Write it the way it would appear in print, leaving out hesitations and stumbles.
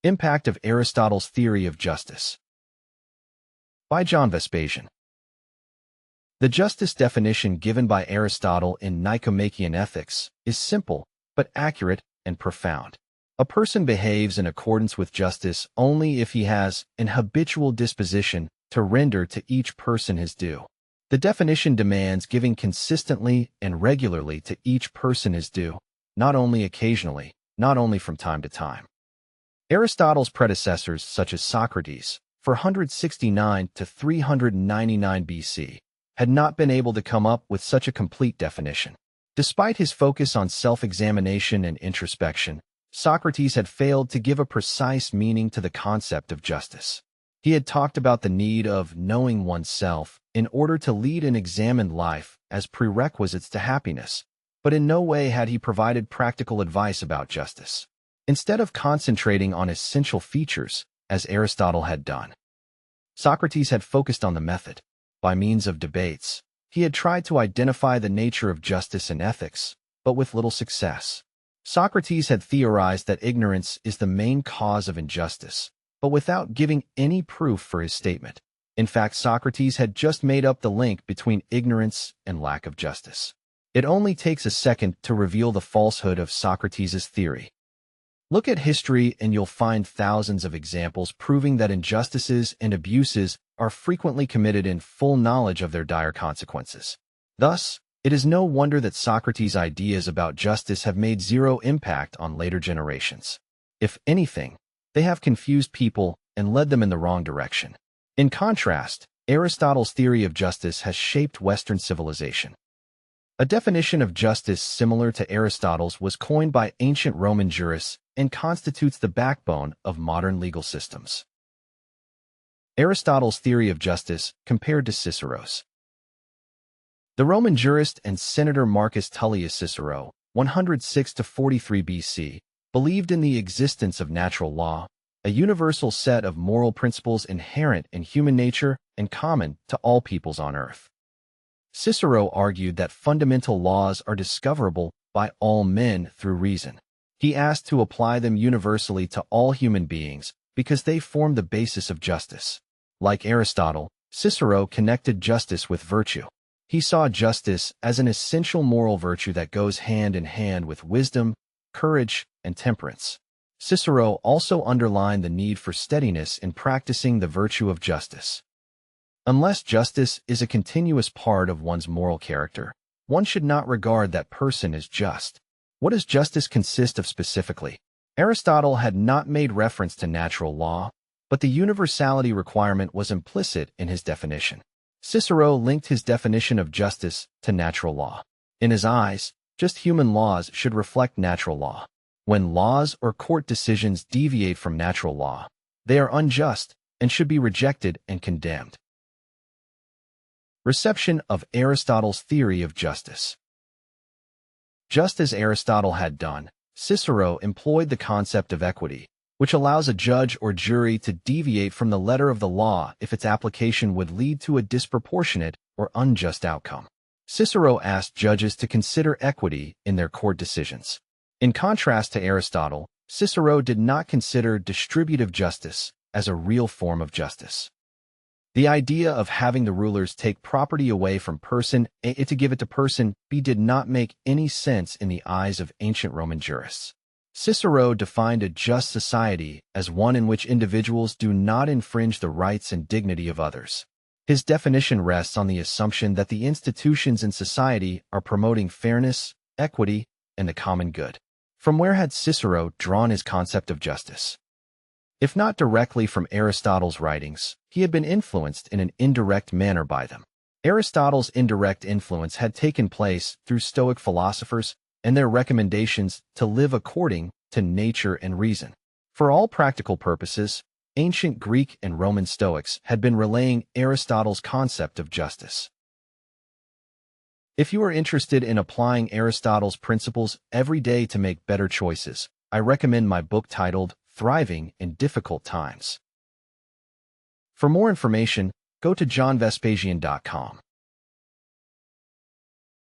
Impact of Aristotle's Theory of Justice by John Vespasian. The justice definition given by Aristotle in Nicomachean Ethics is simple, but accurate and profound. A person behaves in accordance with justice only if he has an habitual disposition to render to each person his due. The definition demands giving consistently and regularly to each person his due, not only occasionally, not only from time to time. Aristotle's predecessors, such as Socrates, 469 to 399 BC, had not been able to come up with such a complete definition. Despite his focus on self-examination and introspection, Socrates had failed to give a precise meaning to the concept of justice. He had talked about the need of knowing oneself in order to lead an examined life as prerequisites to happiness, but in no way had he provided practical advice about justice. Instead of concentrating on essential features, as Aristotle had done, Socrates had focused on the method. By means of debates, he had tried to identify the nature of justice and ethics, but with little success. Socrates had theorized that ignorance is the main cause of injustice, but without giving any proof for his statement. In fact, Socrates had just made up the link between ignorance and lack of justice. It only takes a second to reveal the falsehood of Socrates' theory. Look at history and you'll find thousands of examples proving that injustices and abuses are frequently committed in full knowledge of their dire consequences. Thus, it is no wonder that Socrates' ideas about justice have made zero impact on later generations. If anything, they have confused people and led them in the wrong direction. In contrast, Aristotle's theory of justice has shaped Western civilization. A definition of justice similar to Aristotle's was coined by ancient Roman jurists and constitutes the backbone of modern legal systems. Aristotle's theory of justice compared to Cicero's. The Roman jurist and senator Marcus Tullius Cicero, 106 to 43 BC, believed in the existence of natural law, a universal set of moral principles inherent in human nature and common to all peoples on earth. Cicero argued that fundamental laws are discoverable by all men through reason. He asked to apply them universally to all human beings because they form the basis of justice. Like Aristotle, Cicero connected justice with virtue. He saw justice as an essential moral virtue that goes hand in hand with wisdom, courage, and temperance. Cicero also underlined the need for steadiness in practicing the virtue of justice. Unless justice is a continuous part of one's moral character, one should not regard that person as just. What does justice consist of specifically? Aristotle had not made reference to natural law, but the universality requirement was implicit in his definition. Cicero linked his definition of justice to natural law. In his eyes, just human laws should reflect natural law. When laws or court decisions deviate from natural law, they are unjust and should be rejected and condemned. Reception of Aristotle's theory of justice. Just as Aristotle had done, Cicero employed the concept of equity, which allows a judge or jury to deviate from the letter of the law if its application would lead to a disproportionate or unjust outcome. Cicero asked judges to consider equity in their court decisions. In contrast to Aristotle, Cicero did not consider distributive justice as a real form of justice. The idea of having the rulers take property away from person A to give it to person B did not make any sense in the eyes of ancient Roman jurists. Cicero defined a just society as one in which individuals do not infringe the rights and dignity of others. His definition rests on the assumption that the institutions in society are promoting fairness, equity, and the common good. From where had Cicero drawn his concept of justice? If not directly from Aristotle's writings, he had been influenced in an indirect manner by them. Aristotle's indirect influence had taken place through Stoic philosophers and their recommendations to live according to nature and reason. For all practical purposes, ancient Greek and Roman Stoics had been relaying Aristotle's concept of justice. If you are interested in applying Aristotle's principles every day to make better choices, I recommend my book titled Thriving in Difficult Times. For more information, go to johnvespasian.com.